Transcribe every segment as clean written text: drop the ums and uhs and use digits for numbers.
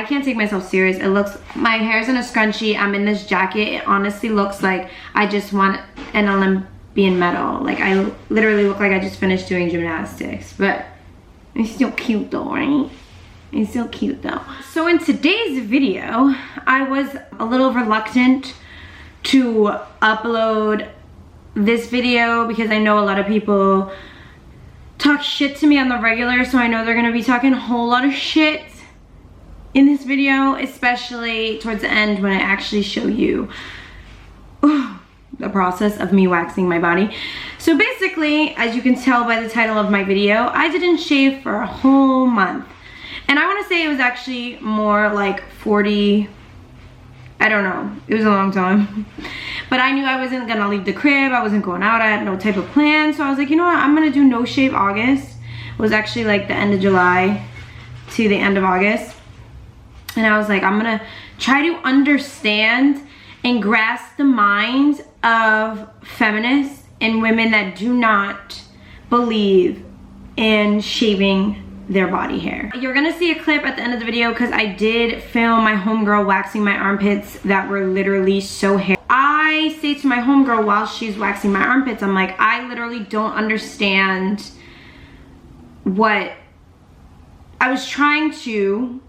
can't take myself serious. It looks, my hair's in a scrunchie, I'm in this jacket. It honestly looks like I just want an Olympian medal. Like I literally look like I just finished doing gymnastics, but it's still cute though, right? It's still cute though. So in today's video, I was a little reluctant to upload this video because I know a lot of people talk shit to me on the regular, so I know they're gonna be talking a whole lot of shit in this video, especially towards the end when I actually show you the process of me waxing my body. So basically, as you can tell by the title of my video, I didn't shave for a whole month. And I want to say it was actually more like 40, I don't know, it was a long time. But I knew I wasn't gonna leave the crib, I wasn't going out, I had no type of plan. So I was like, you know what, I'm gonna do no shave August. It was actually like the end of July to the end of August. And I was like, I'm gonna try to understand and grasp the mind of feminists and women that do not believe in shaving their body hair. You're gonna see a clip at the end of the video because I did film my homegirl waxing my armpits that were literally so hairy. I say to my homegirl while she's waxing my armpits, I'm like, I literally don't understand what I was trying to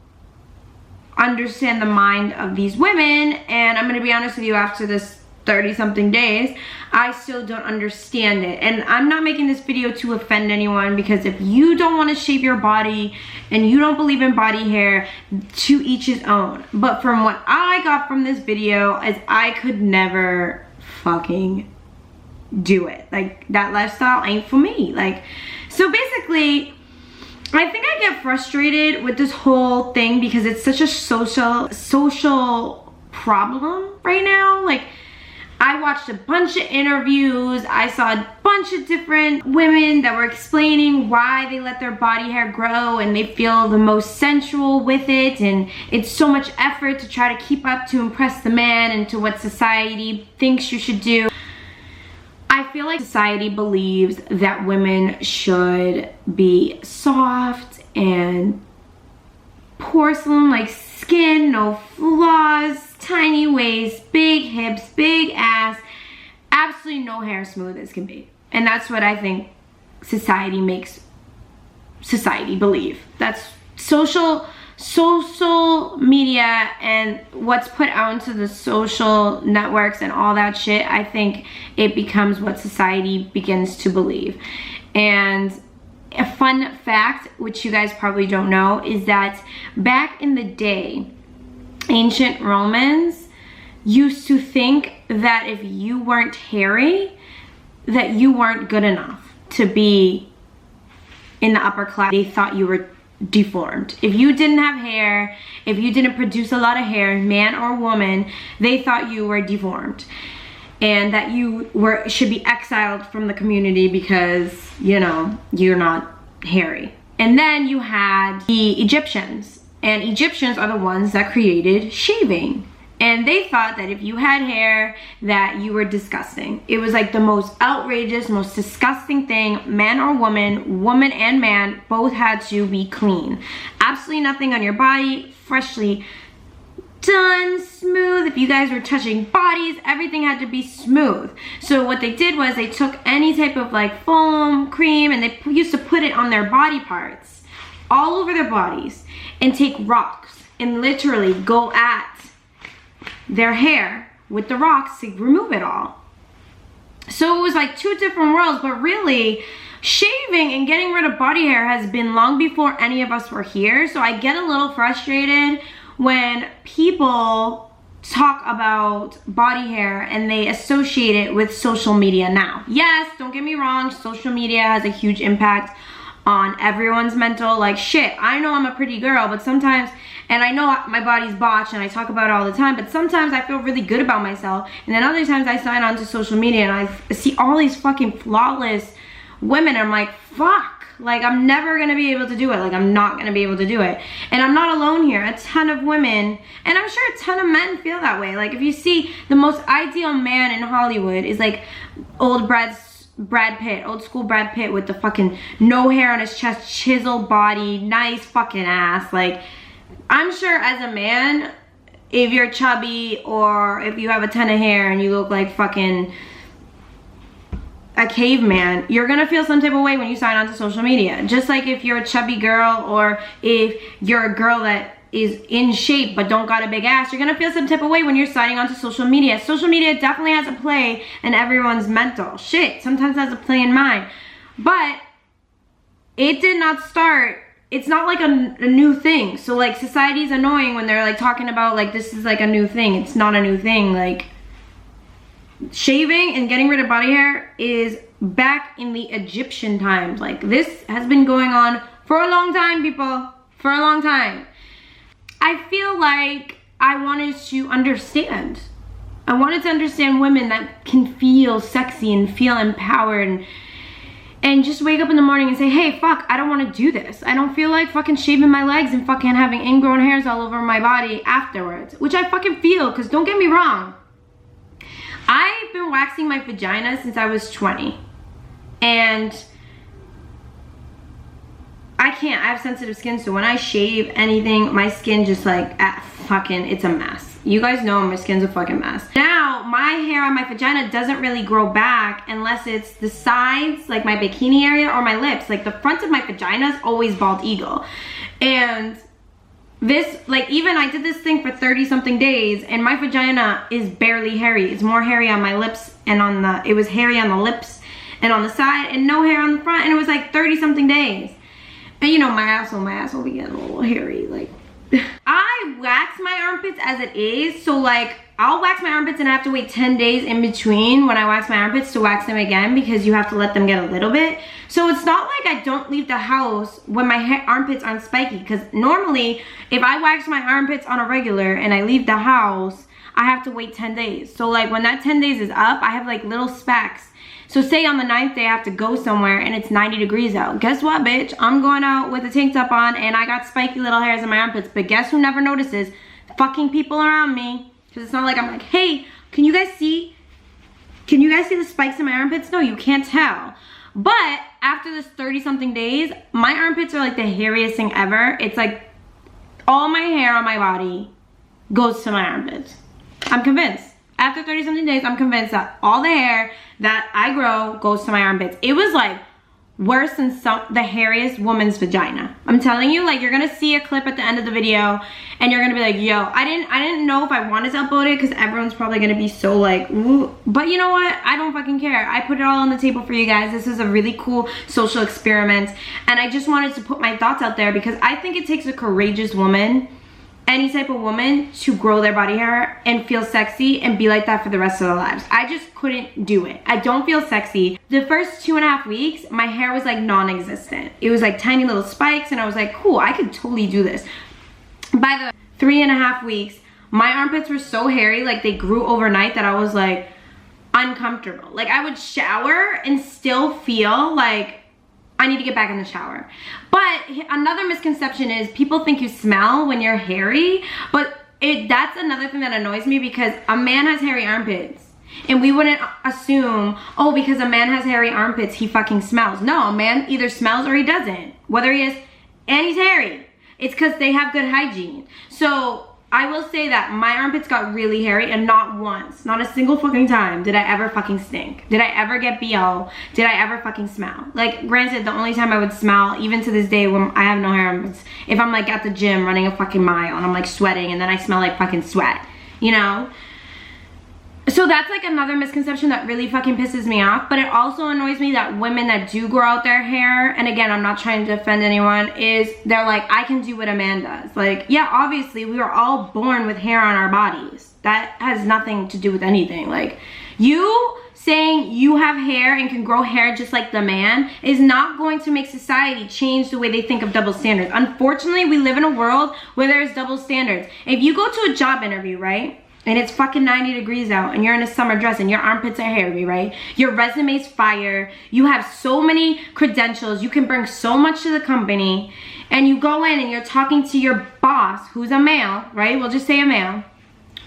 understand the mind of these women, and I'm gonna be honest with you, after this 30-something days, I still don't understand it. And I'm not making this video to offend anyone, because if you don't want to shave your body and you don't believe in body hair, to each his own. But from what I got from this video is I could never fucking do it. Like, that lifestyle ain't for me. Like, so basically, I think I get frustrated with this whole thing because it's such a social problem right now. Like, I watched a bunch of interviews, I saw a bunch of different women that were explaining why they let their body hair grow and they feel the most sensual with it, and it's so much effort to try to keep up to impress the man and to what society thinks you should do. I feel like society believes that women should be soft and porcelain-like skin, no flaws, tiny waist, big hips, big ass, absolutely no hair, smooth as can be. And that's what I think society makes society believe. That's social media and what's put out into the social networks and all that shit. I think it becomes what society begins to believe. And a fun fact, which you guys probably don't know, is that back in the day, ancient Romans used to think that if you weren't hairy, that you weren't good enough to be in the upper class. They thought you were deformed. If you didn't have hair, if you didn't produce a lot of hair, man or woman, they thought you were deformed and that you should be exiled from the community because, you know, you're not hairy. And then you had the Egyptians, and Egyptians are the ones that created shaving. And they thought that if you had hair, that you were disgusting. It was like the most outrageous, most disgusting thing. Man or woman, woman and man, both had to be clean. Absolutely nothing on your body, freshly done, smooth. If you guys were touching bodies, everything had to be smooth. So what they did was they took any type of like foam, cream, and they used to put it on their body parts, all over their bodies, and take rocks and literally go at their hair with the rocks to remove it all. So it was like two different worlds, but really shaving and getting rid of body hair has been long before any of us were here. So I get a little frustrated when people talk about body hair and they associate it with social media now. Yes, don't get me wrong, social media has a huge impact on everyone's mental, like shit, I know I'm a pretty girl, but sometimes, and I know my body's botched and I talk about it all the time, but sometimes I feel really good about myself, and then other times I sign on to social media and I see all these fucking flawless women, and I'm like, fuck, like I'm never gonna be able to do it, like I'm not gonna be able to do it. And I'm not alone here. A ton of women, and I'm sure a ton of men feel that way. Like if you see the most ideal man in Hollywood is like old Brad Pitt, old school Brad Pitt with the fucking no hair on his chest, chiseled body, nice fucking ass, like I'm sure as a man, if you're chubby or if you have a ton of hair and you look like fucking a caveman, you're gonna feel some type of way when you sign on to social media. Just like if you're a chubby girl or if you're a girl that is in shape but don't got a big ass, you're gonna feel some type of way when you're signing on to social media. Social media definitely has a play in everyone's mental. Shit, sometimes has a play in mine. But it did not start, it's not like a new thing. So like society's annoying when they're like talking about like this is like a new thing. It's not a new thing. Like shaving and getting rid of body hair is back in the Egyptian times. Like this has been going on for a long time, people, for a long time. I feel like I wanted to understand. I wanted to understand women that can feel sexy and feel empowered and just wake up in the morning and say, hey, fuck, I don't want to do this. I don't feel like fucking shaving my legs and fucking having ingrown hairs all over my body afterwards, which I fucking feel, because don't get me wrong. I've been waxing my vagina since I was 20. And I can't, I have sensitive skin, so when I shave anything, my skin just like, fucking, it's a mess. You guys know my skin's a fucking mess. Now, my hair on my vagina doesn't really grow back unless it's the sides, like my bikini area, or my lips. Like the front of my vagina is always bald eagle. And this, like even I did this thing for 30 something days and my vagina is barely hairy. It's more hairy on my lips and on the, it was hairy on the lips and on the side and no hair on the front, and it was like 30 something days. And you know, my asshole be getting a little hairy. Like, I wax my armpits as it is. So like, I'll wax my armpits and I have to wait 10 days in between when I wax my armpits to wax them again, because you have to let them get a little bit. So it's not like I don't leave the house when my armpits aren't spiky. Because normally, if I wax my armpits on a regular and I leave the house, I have to wait 10 days. So like when that 10 days is up, I have like little specks. So say on the 9th day I have to go somewhere and it's 90 degrees out. Guess what, bitch? I'm going out with a tank top on and I got spiky little hairs in my armpits. But guess who never notices? Fucking people around me. Because it's not like I'm like, hey, can you guys see? Can you guys see the spikes in my armpits? No, you can't tell. But after this 30 something days, my armpits are like the hairiest thing ever. It's like all my hair on my body goes to my armpits. I'm convinced. After 30 something days, I'm convinced that all the hair that I grow goes to my armpits. It was like worse than the hairiest woman's vagina. I'm telling you, like you're gonna see a clip at the end of the video and you're gonna be like, yo, I didn't know if I wanted to upload it because everyone's probably gonna be so like, ooh. But you know what? I don't fucking care. I put it all on the table for you guys. This is a really cool social experiment. And I just wanted to put my thoughts out there because I think it takes a courageous woman, any type of woman, to grow their body hair and feel sexy and be like that for the rest of their lives. I just couldn't do it. I don't feel sexy. The first 2.5 weeks, my hair was like non-existent. It was like tiny little spikes and I was like, cool, I could totally do this. By the 3.5 weeks, my armpits were so hairy, like they grew overnight, that I was like uncomfortable. Like I would shower and still feel like I need to get back in the shower. But another misconception is people think you smell when you're hairy, but that's another thing that annoys me, because a man has hairy armpits and we wouldn't assume, oh, because a man has hairy armpits, he fucking smells. No, a man either smells or he doesn't. Whether he is, and he's hairy. It's because they have good hygiene. So I will say that my armpits got really hairy, and not once, not a single fucking time did I ever fucking stink. Did I ever get BO? Did I ever fucking smell? Like, granted, the only time I would smell, even to this day when I have no hair armpits, if I'm like at the gym running a fucking mile and I'm like sweating and then I smell like fucking sweat, you know? So that's like another misconception that really fucking pisses me off. But it also annoys me that women that do grow out their hair, and again, I'm not trying to offend anyone, is they're like, I can do what a man does. Like, yeah, obviously we were all born with hair on our bodies. That has nothing to do with anything. Like, you saying you have hair and can grow hair just like the man is not going to make society change the way they think of double standards. Unfortunately, we live in a world where there's double standards. If you go to a job interview, right? And it's fucking 90 degrees out and you're in a summer dress and your armpits are hairy, right? Your resume's fire. You have so many credentials. You can bring so much to the company. And you go in and you're talking to your boss, who's a male, right? We'll just say a male.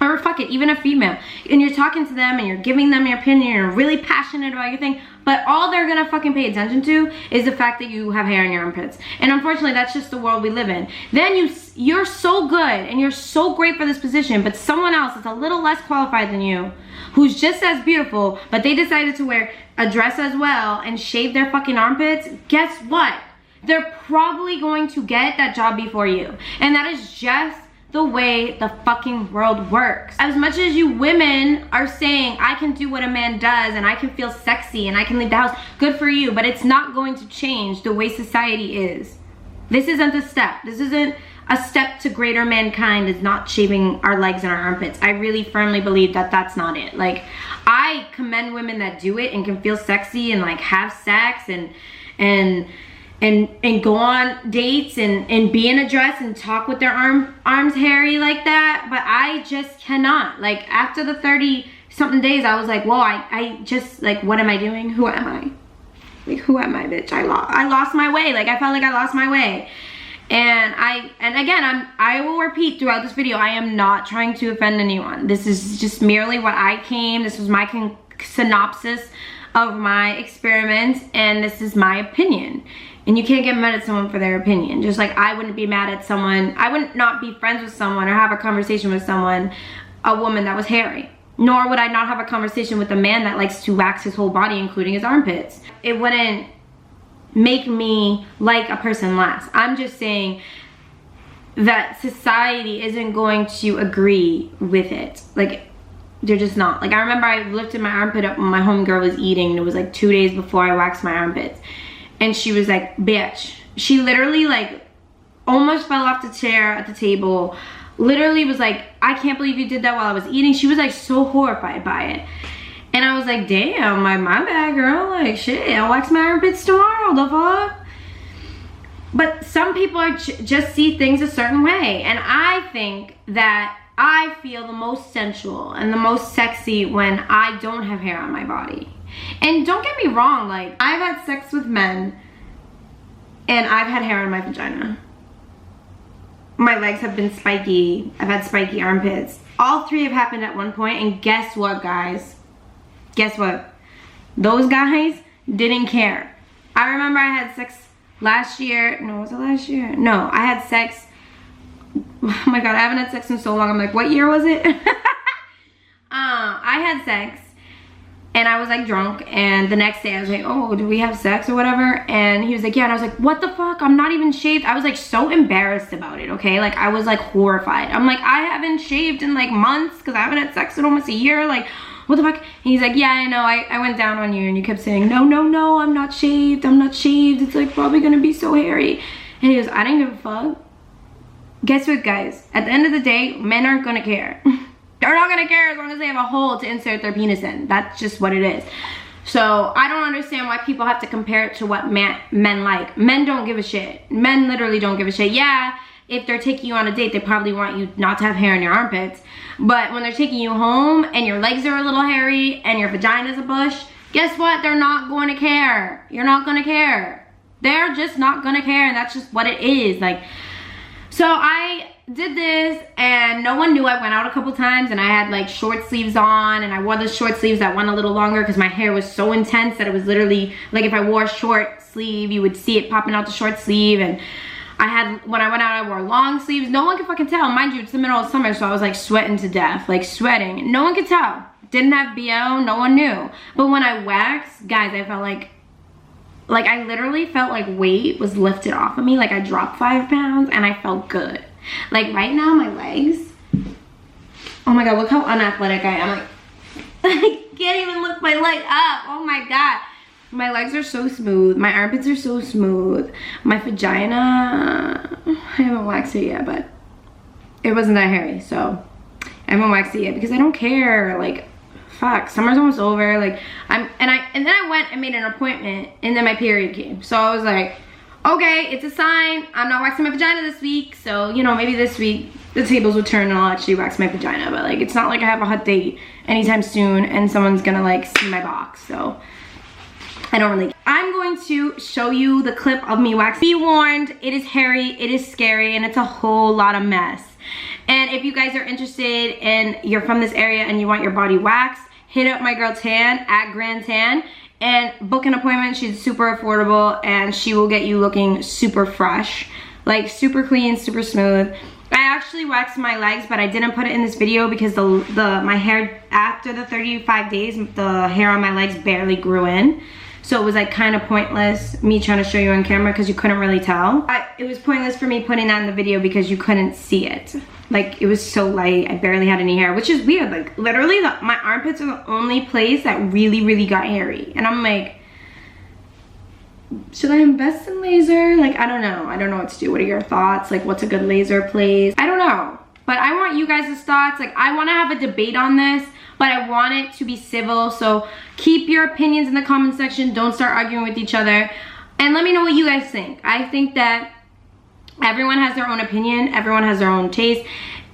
Or fuck it, even a female. And you're talking to them and you're giving them your opinion. You're really passionate about your thing. but all they're gonna fucking pay attention to is the fact that you have hair in your armpits. And unfortunately, that's just the world we live in. Then you're so good and you're so great for this position, but someone else that's a little less qualified than you, who's just as beautiful, but they decided to wear a dress as well and shave their fucking armpits, guess what? They're probably going to get that job before you. And that is just the way the fucking world works. As much as you women are saying, I can do what a man does and I can feel sexy and I can leave the house, good for you, but it's not going to change the way society is. This isn't a step. This isn't a step to greater mankind, is not shaving our legs and our armpits. I really firmly believe that that's not it. Like, I commend women that do it and can feel sexy and like have sex and go on dates and be in a dress and talk with their arms hairy like that, but I just cannot. Like, after the 30 something days, I was like, whoa, I just, like, what am I doing? Who am I? Like, who am I, bitch? I lost my way. Like, I felt like I lost my way. And again, I will repeat throughout this video, I am not trying to offend anyone. This is just merely what this was my synopsis of my experiment, and this is my opinion. And you can't get mad at someone for their opinion. Just like I wouldn't be mad at someone, I wouldn't not be friends with someone or have a conversation with someone, a woman that was hairy. Nor would I not have a conversation with a man that likes to wax his whole body, including his armpits. It wouldn't make me like a person less. I'm just saying that society isn't going to agree with it. Like, they're just not. Like, I remember I lifted my armpit up when my homegirl was eating, and it was like 2 days before I waxed my armpits. And she was like, bitch. She literally like almost fell off the chair at the table. Literally was like, I can't believe you did that while I was eating. She was like so horrified by it. And I was like, damn, my bad, girl. Like, shit, I'll wax my armpits tomorrow, the fuck? But some people are just see things a certain way. And I think that I feel the most sensual and the most sexy when I don't have hair on my body. And don't get me wrong, like, I've had sex with men and I've had hair on my vagina. My legs have been spiky. I've had spiky armpits. All three have happened at one point, and guess what, guys? Guess what? Those guys didn't care. I remember I had sex last year. No, was it last year? No, I had sex. Oh my God, I haven't had sex in so long. I'm like, what year was it? I had sex. And I was like drunk, and the next day I was like, oh, do we have sex or whatever? And he was like, yeah, and I was like, what the fuck? I'm not even shaved. I was like so embarrassed about it, okay? Like, I was like horrified. I'm like, I haven't shaved in like months because I haven't had sex in almost a year. Like, what the fuck? And he's like, yeah, I know, I went down on you and you kept saying, no, no, no, I'm not shaved. I'm not shaved. It's like probably gonna be so hairy. And he goes, I didn't give a fuck. Guess what, guys? At the end of the day, men aren't gonna care. They're not gonna care as long as they have a hole to insert their penis in. That's just what it is. So I don't understand why people have to compare it to what men like. Men don't give a shit. Men literally don't give a shit. Yeah, if they're taking you on a date, they probably want you not to have hair in your armpits. But when they're taking you home and your legs are a little hairy and your vagina's a bush, guess what? They're not going to care. You're not gonna care. They're just not gonna care, and that's just what it is. Like, so I did this and no one knew. I went out a couple times and I had like short sleeves on, and I wore the short sleeves that went a little longer because my hair was so intense that it was literally like if I wore a short sleeve you would see it popping out the short sleeve. And I had, when I went out, I wore long sleeves. No one could fucking tell. Mind you, it's the middle of summer, so I was like sweating to death, like sweating. No one could tell. Didn't have BO, no one knew. But when I waxed, guys, I felt like I literally felt like weight was lifted off of me. Like I dropped 5 pounds and I felt good. Like right now, my legs, oh my God, look how unathletic I am. Like, I can't even lift my leg up. Oh my God. My legs are so smooth. My armpits are so smooth. My vagina, I haven't waxed it yet, but it wasn't that hairy, so I haven't waxed it yet because I don't care. Like, fuck, summer's almost over. Like, and then I went and made an appointment, and then my period came. So I was like, okay, it's a sign. I'm not waxing my vagina this week, so you know, maybe this week the tables will turn and I'll actually wax my vagina. But like, it's not like I have a hot date anytime soon and someone's gonna like see my box, so I don't really. I'm going to show you the clip of me waxing. Be warned, it is hairy, it is scary, and it's a whole lot of mess. And if you guys are interested and you're from this area and you want your body waxed, hit up my girl Tan at Grand Tan, and book an appointment. She's super affordable and she will get you looking super fresh, like super clean, super smooth. I actually waxed my legs, but I didn't put it in this video because my hair after the 35 days, the hair on my legs barely grew in. So it was like kind of pointless me trying to show you on camera because you couldn't really tell. It was pointless for me putting that in the video because you couldn't see it. Like it was so light, I barely had any hair, which is weird. Like literally my armpits are the only place that really got hairy. And I'm like, should I invest in laser? Like, I don't know what to do. What are your thoughts? Like, what's a good laser place? I don't know, but I want you guys' thoughts. Like, I want to have a debate on this, but I want it to be civil. So keep your opinions in the comment section. Don't start arguing with each other. And let me know what you guys think. I think that everyone has their own opinion. Everyone has their own taste.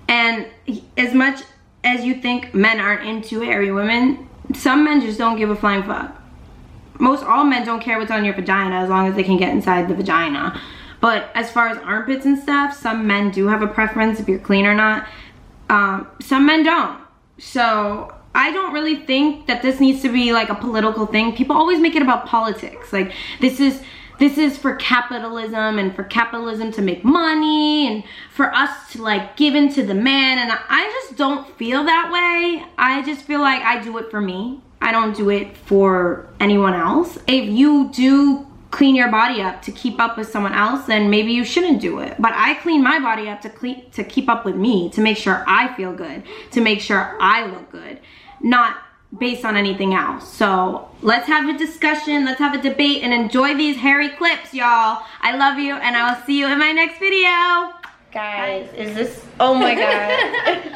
And as much as you think men aren't into hairy women, some men just don't give a flying fuck. All men don't care what's on your vagina as long as they can get inside the vagina. But as far as armpits and stuff, some men do have a preference if you're clean or not. Some men don't. So I don't really think that this needs to be like a political thing. People always make it about politics. Like this is for capitalism and for capitalism to make money and for us to like give in to the man. And I just don't feel that way. I just feel like I do it for me. I don't do it for anyone else. If you do clean your body up to keep up with someone else, then maybe you shouldn't do it. But I clean my body up to keep up with me, to make sure I feel good, to make sure I look good, not based on anything else. So let's have a discussion, let's have a debate, and enjoy these hairy clips, y'all. I love you, and I will see you in my next video. Guys, is this, oh my god.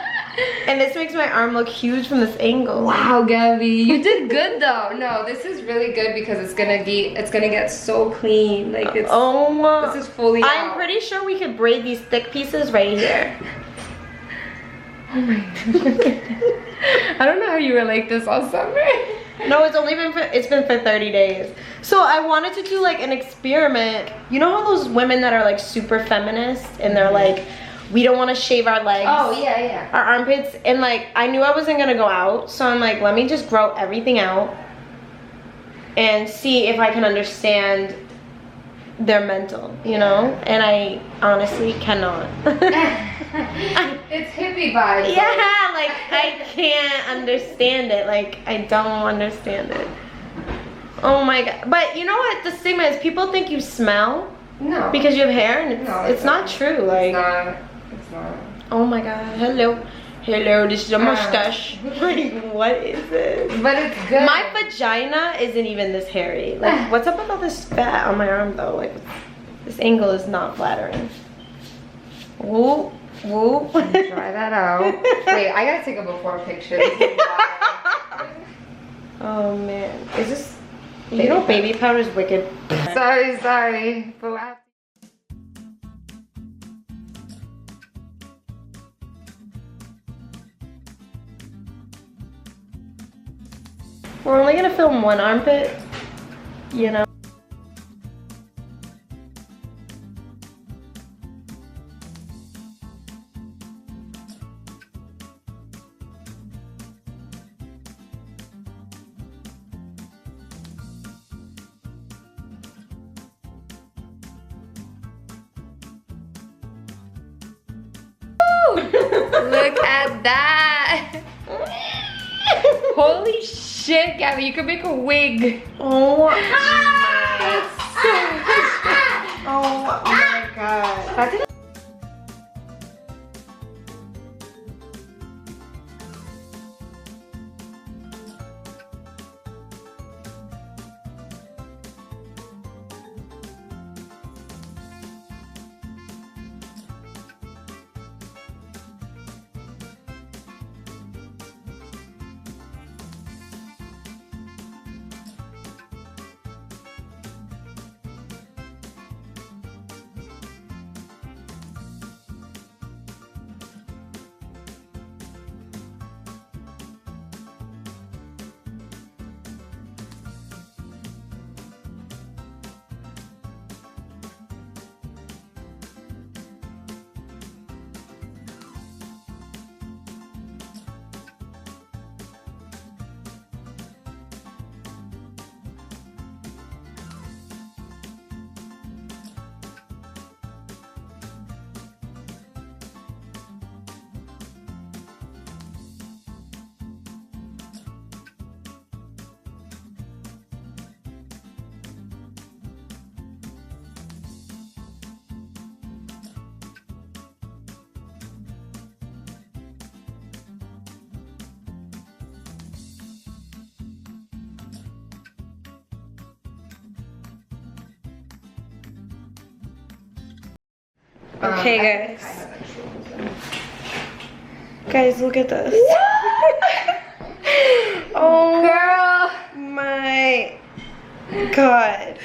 And this makes my arm look huge from this angle. Wow, Gabby, you did good though. No, this is really good because it's gonna get so clean. Like it's, this is fully I'm out. pretty sure we could braid these thick pieces right here. Oh my god. I don't know how you were like this all summer. No, it's been for 30 days. So I wanted to do like an experiment. You know how those women that are like super feminist and they're like, we don't want to shave our legs. Oh yeah. Our armpits. And like, I knew I wasn't gonna go out. So I'm like, let me just grow everything out and see if I can understand their mental, you know? And I honestly cannot. It's hippie vibes. Yeah, like I can't understand it. Like I don't understand it. Oh my god. But you know what the stigma is? People think you smell. No. Because you have hair, and it's not true. Like it's not. Oh my god. Hello. This is a mustache. Like what is this? But it's good. My vagina isn't even this hairy. Like what's up with all this fat on my arm though? Like this angle is not flattering. Whoop. Try that out. Wait, I gotta take a before picture. Oh man, is this? You know, baby powder is wicked. Sorry, but wow. We're only gonna film one armpit, you know. Look at that. Holy shit, Gabby, you could make a wig. Oh my god. Okay, guys. Guys, look at this. Oh, girl. My God.